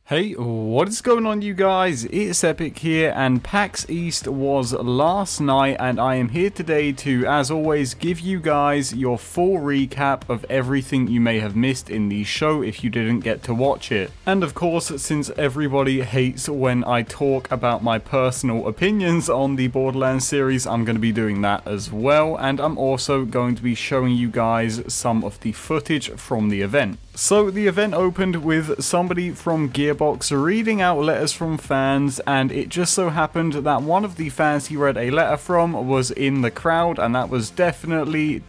Hey, what is going on you guys? It's Epic here, and PAX East was last night, and I am here today to, as always, give you guys your full recap of everything you may have missed in the show if you didn't get to watch it. And of course, since everybody hates when I talk about my personal opinions on the Borderlands series, I'm going to be doing that as well, and I'm also going to be showing you guys some of the footage from the event. So the event opened with somebody from Gearbox reading out letters from fans, and it just so happened that one of the fans he read a letter from was in the crowd, and that was definitely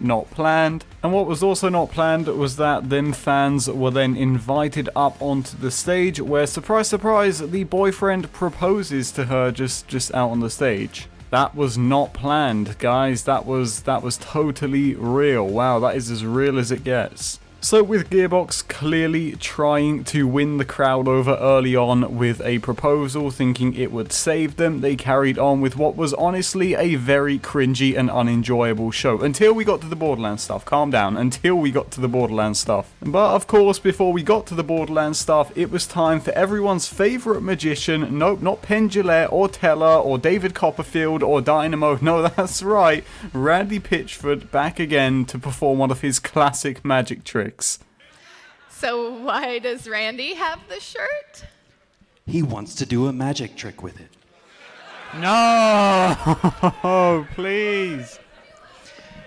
not planned. And what was also not planned was that them fans were then invited up onto the stage where, surprise surprise, the boyfriend proposes to her just out on the stage. That was not planned, guys. That was totally real. Wow, that is as real as it gets. So with Gearbox clearly trying to win the crowd over early on with a proposal, thinking it would save them, they carried on with what was honestly a very cringy and unenjoyable show. Until we got to the Borderlands stuff. Calm down. Until we got to the Borderlands stuff. But of course, before we got to the Borderlands stuff, it was time for everyone's favourite magician, nope, not Penn Jillette or Teller or David Copperfield or Dynamo, no, that's right, Randy Pitchford back again to perform one of his classic magic tricks. So why does Randy have the shirt? He wants to do a magic trick with it. No, please.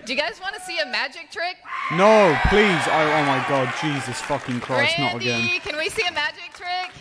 Do you guys want to see a magic trick? No, please. Oh my god, Jesus fucking Christ, Randy, not again. Can we see a magic trick?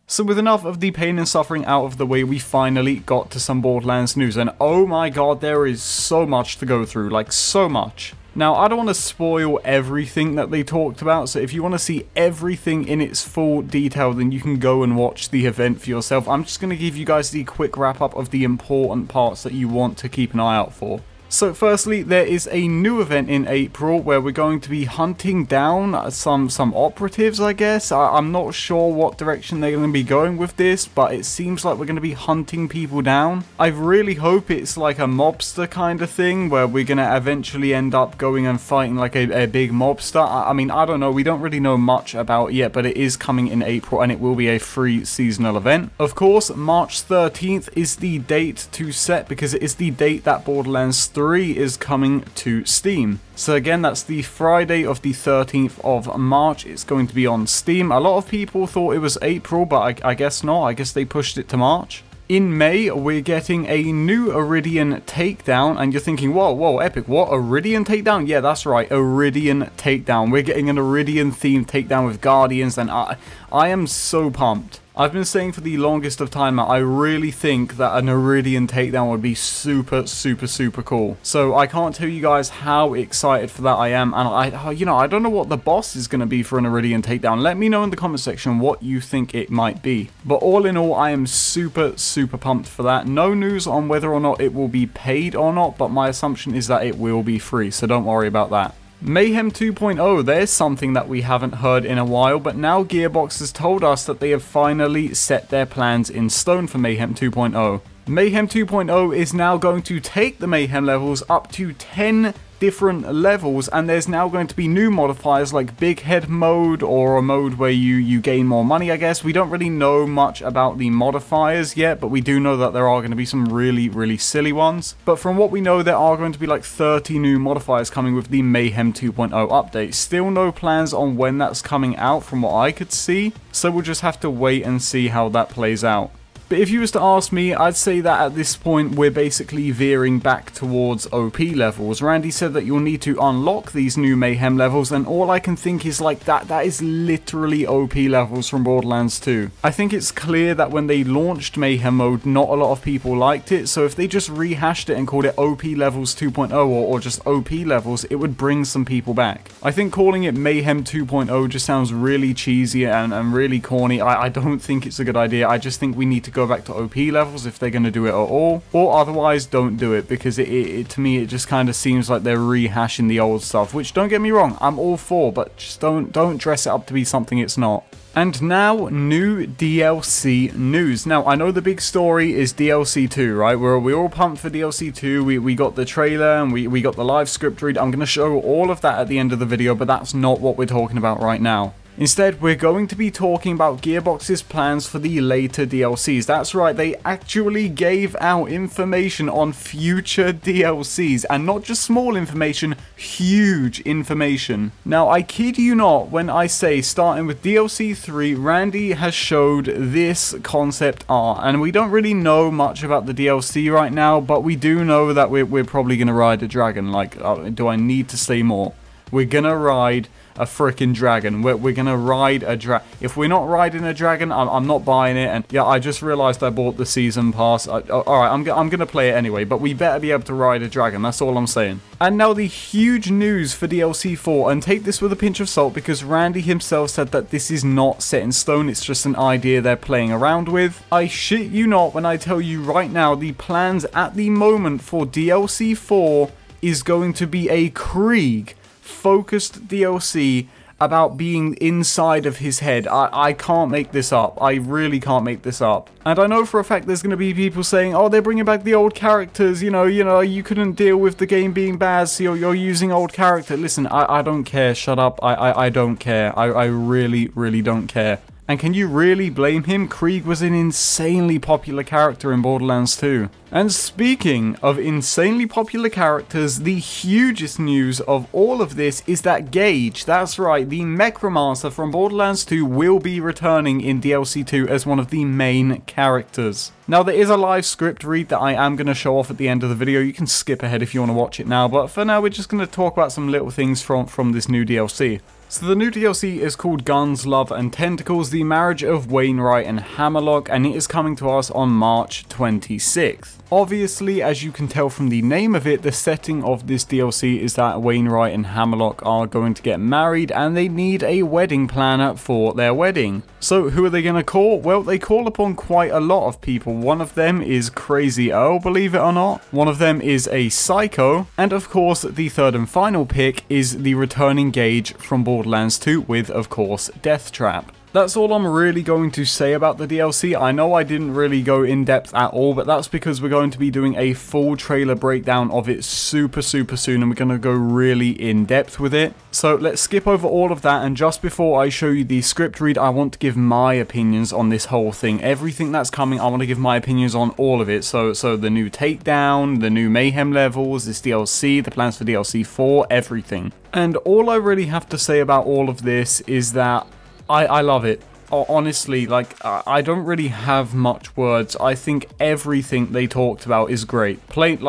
So with enough of the pain and suffering out of the way, we finally got to some Borderlands news, and oh my god, there is so much to go through, like so much. Now, I don't want to spoil everything that they talked about, so if you want to see everything in its full detail, then you can go and watch the event for yourself. I'm just going to give you guys the quick wrap up of the important parts that you want to keep an eye out for. So firstly, there is a new event in April where we're going to be hunting down some operatives, I guess. I'm not sure what direction they're going to be going with this, but it seems like we're going to be hunting people down. I really hope it's like a mobster kind of thing where we're going to eventually end up going and fighting like a big mobster. I mean, I don't know. We don't really know much about it yet, but it is coming in April and it will be a free seasonal event. Of course, March 13th is the date to set because it is the date that Borderlands 3 is coming to Steam. So again, that's the Friday of the 13th of March. It's going to be on Steam. A lot of people thought it was April, but I guess not. I guess they pushed it to March. In May, we're getting a new Iridian takedown, and you're thinking, whoa, Epic, what? Iridian takedown? Yeah, that's right, Iridian takedown. We're getting an Iridian themed takedown with Guardians, and I am so pumped. I've been saying for the longest of time now, I really think that an Iridian takedown would be super cool. So I can't tell you guys how excited for that I am, and I don't know what the boss is going to be for an Iridian takedown. Let me know in the comment section what you think it might be. But all in all, I am super pumped for that. No news on whether or not it will be paid or not, but my assumption is that it will be free, so don't worry about that. Mayhem 2.0, there's something that we haven't heard in a while, but now Gearbox has told us that they have finally set their plans in stone for Mayhem 2.0. Mayhem 2.0 is now going to take the Mayhem levels up to 10 different levels, and there's now going to be new modifiers like Big Head mode, or a mode where you gain more money, I guess. We don't really know much about the modifiers yet, but we do know that there are going to be some really silly ones. But from what we know, there are going to be like 30 new modifiers coming with the Mayhem 2.0 update. Still no plans on when that's coming out from what I could see, so we'll just have to wait and see how that plays out. But if you was to ask me, I'd say that at this point we're basically veering back towards OP levels. Randy said that you'll need to unlock these new Mayhem levels, and all I can think is like that is literally OP levels from Borderlands 2. I think it's clear that when they launched Mayhem mode, not a lot of people liked it, so if they just rehashed it and called it OP levels 2.0 or just OP levels, it would bring some people back. I think calling it Mayhem 2.0 just sounds really cheesy and really corny. I don't think it's a good idea. I just think we need to go back to OP levels if they're going to do it at all, or otherwise don't do it, because to me it just kind of seems like they're rehashing the old stuff, which, don't get me wrong, I'm all for, but just don't dress it up to be something it's not. And now, new DLC news. Now, I know the big story is DLC 2, right? We're all pumped for DLC 2. We got the trailer and we got the live script read. I'm going to show all of that at the end of the video, but that's not what we're talking about right now. Instead, we're going to be talking about Gearbox's plans for the later DLCs. That's right, they actually gave out information on future DLCs, and not just small information, huge information. Now, I kid you not when I say, starting with DLC 3, Randy has showed this concept art, and we don't really know much about the DLC right now, but we do know that we're probably going to ride a dragon. Like, do I need to say more? We're going to ride a freaking dragon. We're gonna ride a dragon. If we're not riding a dragon, I'm not buying it. And yeah, I just realized I bought the season pass. Alright, I'm gonna play it anyway, but we better be able to ride a dragon. That's all I'm saying. And now the huge news for DLC 4, and take this with a pinch of salt because Randy himself said that this is not set in stone, it's just an idea they're playing around with. I shit you not when I tell you right now, the plans at the moment for DLC 4 is going to be a Krieg focused DLC about being inside of his head. I can't make this up. I really can't make this up. And I know for a fact there's going to be people saying, oh, they're bringing back the old characters, you know, you couldn't deal with the game being bad, so you're using old character. Listen, I don't care. Shut up. I don't care. I really, really don't care. And can you really blame him? Krieg was an insanely popular character in Borderlands 2. And speaking of insanely popular characters, the hugest news of all of this is that Gage, that's right, the Necromancer from Borderlands 2 will be returning in DLC 2 as one of the main characters. Now there is a live script read that I am going to show off at the end of the video. You can skip ahead if you want to watch it now, but for now we're just going to talk about some little things from this new DLC. So the new DLC is called Guns, Love and Tentacles, the marriage of Wainwright and Hammerlock, and it is coming to us on March 26th. Obviously, as you can tell from the name of it, the setting of this DLC is that Wainwright and Hammerlock are going to get married and they need a wedding planner for their wedding. So who are they going to call? Well, they call upon quite a lot of people. One of them is Crazy Earl, believe it or not. One of them is a Psycho. And of course, the third and final pick is the returning Gage from Borderlands 2 with, of course, Deathtrap. That's all I'm really going to say about the DLC. I know I didn't really go in depth at all, but that's because we're going to be doing a full trailer breakdown of it super soon, and we're going to go really in depth with it. So let's skip over all of that, and just before I show you the script read, I want to give my opinions on this whole thing. Everything that's coming, I want to give my opinions on all of it. So the new takedown, the new mayhem levels, this DLC, the plans for DLC 4, everything. And all I really have to say about all of this is that I love it. Honestly, like, I don't really have much words. I think everything they talked about is great. Plain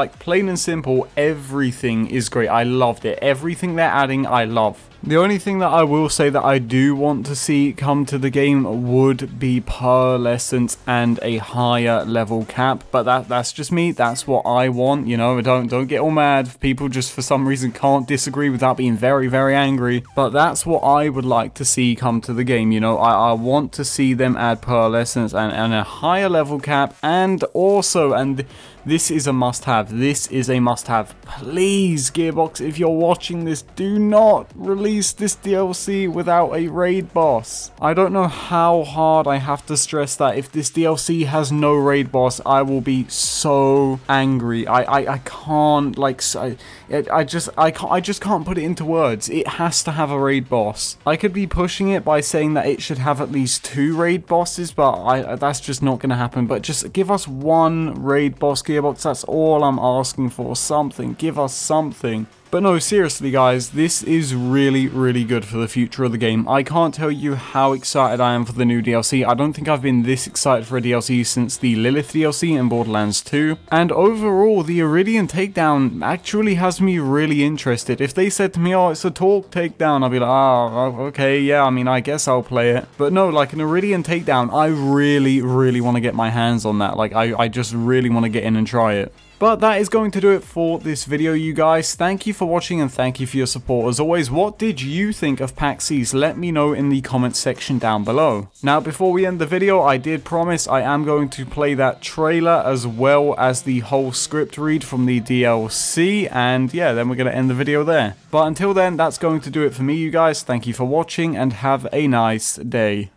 and simple, everything is great. I loved it. Everything they're adding, I love. The only thing that I will say that I do want to see come to the game would be pearlescence and a higher level cap, but that's just me. That's what I want, you know. Don't get all mad if people just for some reason can't disagree without being very angry, but that's what I would like to see come to the game, you know. I want to see them add pearlescence and a higher level cap, and also, and this is a must-have. This is a must-have. Please, Gearbox, if you're watching this, do not release this DLC without a raid boss. I don't know how hard I have to stress that. If this DLC has no raid boss, I will be so angry. I can't, like, I just can't put it into words. It has to have a raid boss. I could be pushing it by saying that it should have at least 2 raid bosses, but that's just not going to happen. But just give us 1 raid boss, Gearbox. That's all I'm asking for. Something. Give us something. But no, seriously guys, this is really good for the future of the game. I can't tell you how excited I am for the new DLC. I don't think I've been this excited for a DLC since the Lilith DLC in Borderlands 2. And overall, the Iridian takedown actually has me really interested. If they said to me, oh, it's a Talk takedown, I'd be like, oh, okay, yeah, I mean, I guess I'll play it. But no, like an Iridian takedown, I really want to get my hands on that. Like, I just really want to get in and try it. But that is going to do it for this video, you guys. Thank you for watching and thank you for your support. As always, what did you think of Pack C's? Let me know in the comments section down below. Now, before we end the video, I did promise I am going to play that trailer as well as the whole script read from the DLC. And yeah, then we're going to end the video there. But until then, that's going to do it for me, you guys. Thank you for watching and have a nice day.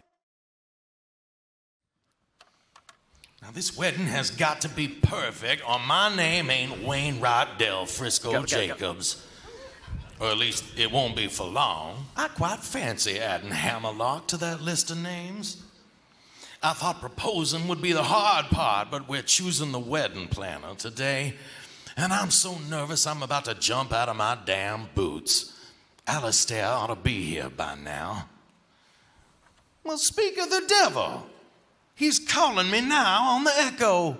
This wedding has got to be perfect, or my name ain't Wainwright Del Frisco Jacobs. Or at least it won't be for long. I quite fancy adding Hammerlock to that list of names. I thought proposing would be the hard part, but we're choosing the wedding planner today. And I'm so nervous I'm about to jump out of my damn boots. Alistair ought to be here by now. Well, speak of the devil. He's calling me now on the echo.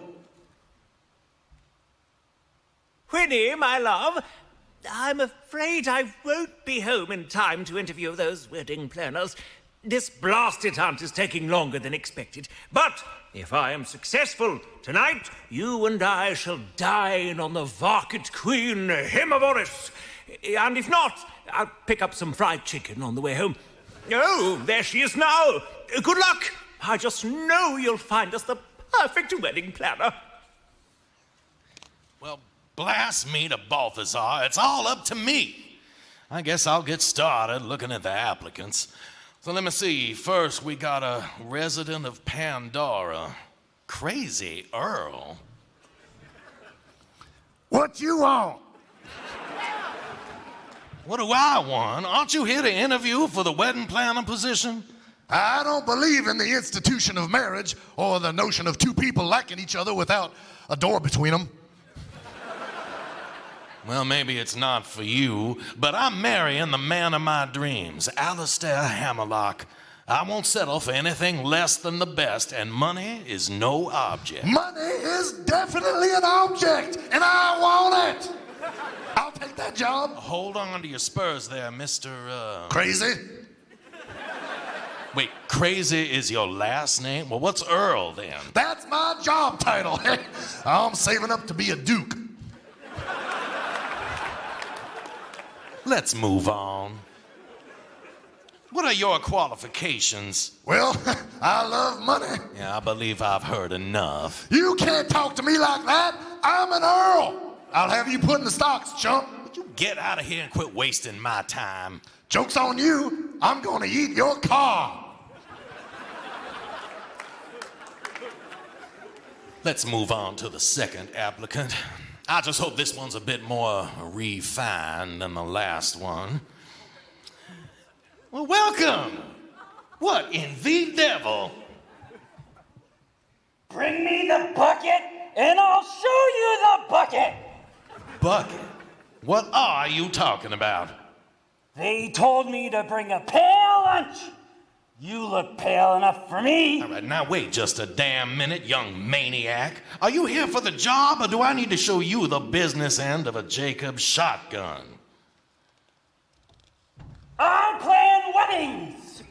Winnie, my love, I'm afraid I won't be home in time to interview those wedding planners. This blasted hunt is taking longer than expected. But if I am successful, tonight you and I shall dine on the Varket Queen Himavoris. And if not, I'll pick up some fried chicken on the way home. Oh, there she is now. Good luck. I just know you'll find us the perfect wedding planner. Well, blast me to Balthazar. It's all up to me. I guess I'll get started looking at the applicants. So let me see. First, we got a resident of Pandora, Crazy Earl. What you want? What do I want? Aren't you here to interview for the wedding planner position? I don't believe in the institution of marriage or the notion of two people liking each other without a door between them. Well, maybe it's not for you, but I'm marrying the man of my dreams, Alistair Hammerlock. I won't settle for anything less than the best, and money is no object. Money is definitely an object, and I want it. I'll take that job. Hold on to your spurs there, Mr. Crazy? Wait, Crazy is your last name? Well, what's Earl then? That's my job title. I'm saving up to be a duke. Let's move on. What are your qualifications? Well, I love money. Yeah, I believe I've heard enough. You can't talk to me like that. I'm an earl. I'll have you put in the stocks, chump. Would you get out of here and quit wasting my time? Joke's on you. I'm gonna eat your car. Let's move on to the second applicant. I just hope this one's a bit more refined than the last one. Well, welcome. What in the devil? Bring me the bucket, and I'll show you the bucket. Bucket? What are you talking about? They told me to bring a pale lunch. You look pale enough for me. All right, now wait just a damn minute, young maniac. Are you here for the job, or do I need to show you the business end of a Jacob shotgun? I plan weddings.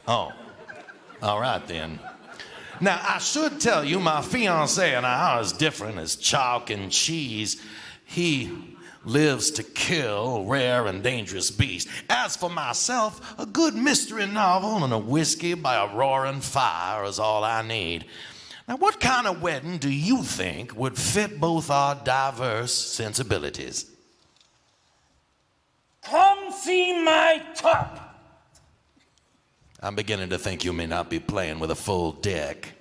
Oh, all right then. Now, I should tell you, my fiancé and I are as different as chalk and cheese. He lives to kill rare and dangerous beasts. As for myself, a good mystery novel and a whiskey by a roaring fire is all I need. Now, what kind of wedding do you think would fit both our diverse sensibilities? Come see my top. I'm beginning to think you may not be playing with a full deck,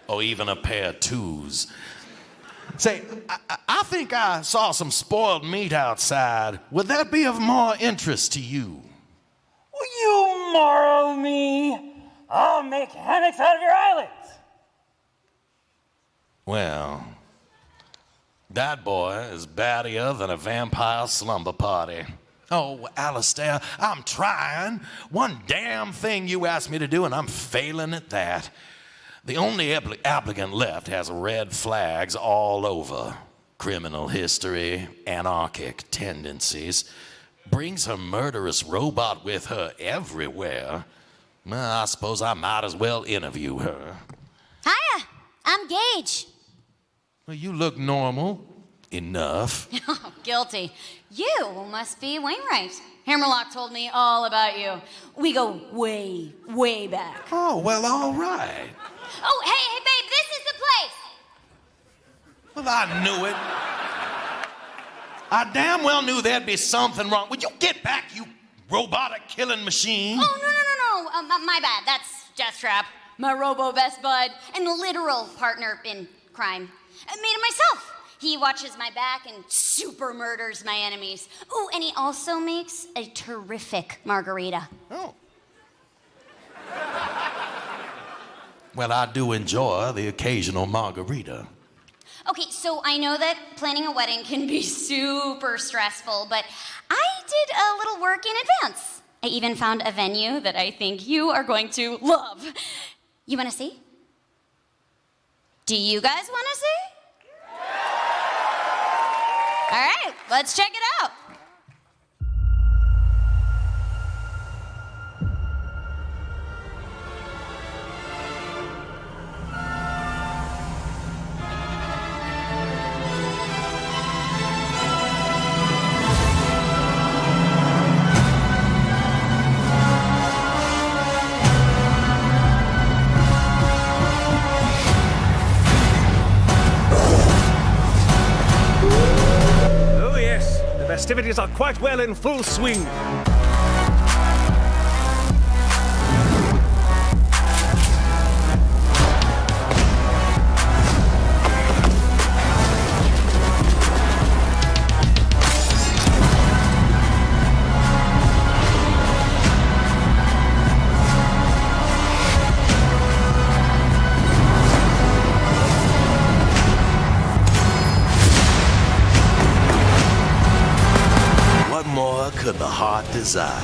or even a pair of twos. Say, I think I saw some spoiled meat outside. Would that be of more interest to you? Will you moral me? I'll make hammocks out of your eyelids. Well, that boy is battier than a vampire slumber party. Oh, Alistair, I'm trying. One damn thing you asked me to do, and I'm failing at that. The only applicant left has red flags all over. Criminal history, anarchic tendencies. Brings her murderous robot with her everywhere. Well, I suppose I might as well interview her. Hiya, I'm Gage. Well, you look normal. Enough. Oh, guilty. You must be Wainwright. Hammerlock told me all about you. We go way, way back. Oh, well, all right. Oh, hey, babe, this is the place. Well, I knew it. I damn well knew there'd be something wrong. Would you get back, you robotic killing machine? Oh, no. My bad. That's Deathtrap, my robo best bud, and literal partner in crime. I made it myself. He watches my back and super murders my enemies. Ooh, and he also makes a terrific margarita. Oh. Well, I do enjoy the occasional margarita. Okay, so I know that planning a wedding can be super stressful, but I did a little work in advance. I even found a venue that I think you are going to love. You want to see? Do you guys want to see? All right, let's check it out. Festivities are quite well in full swing. What more could the heart desire?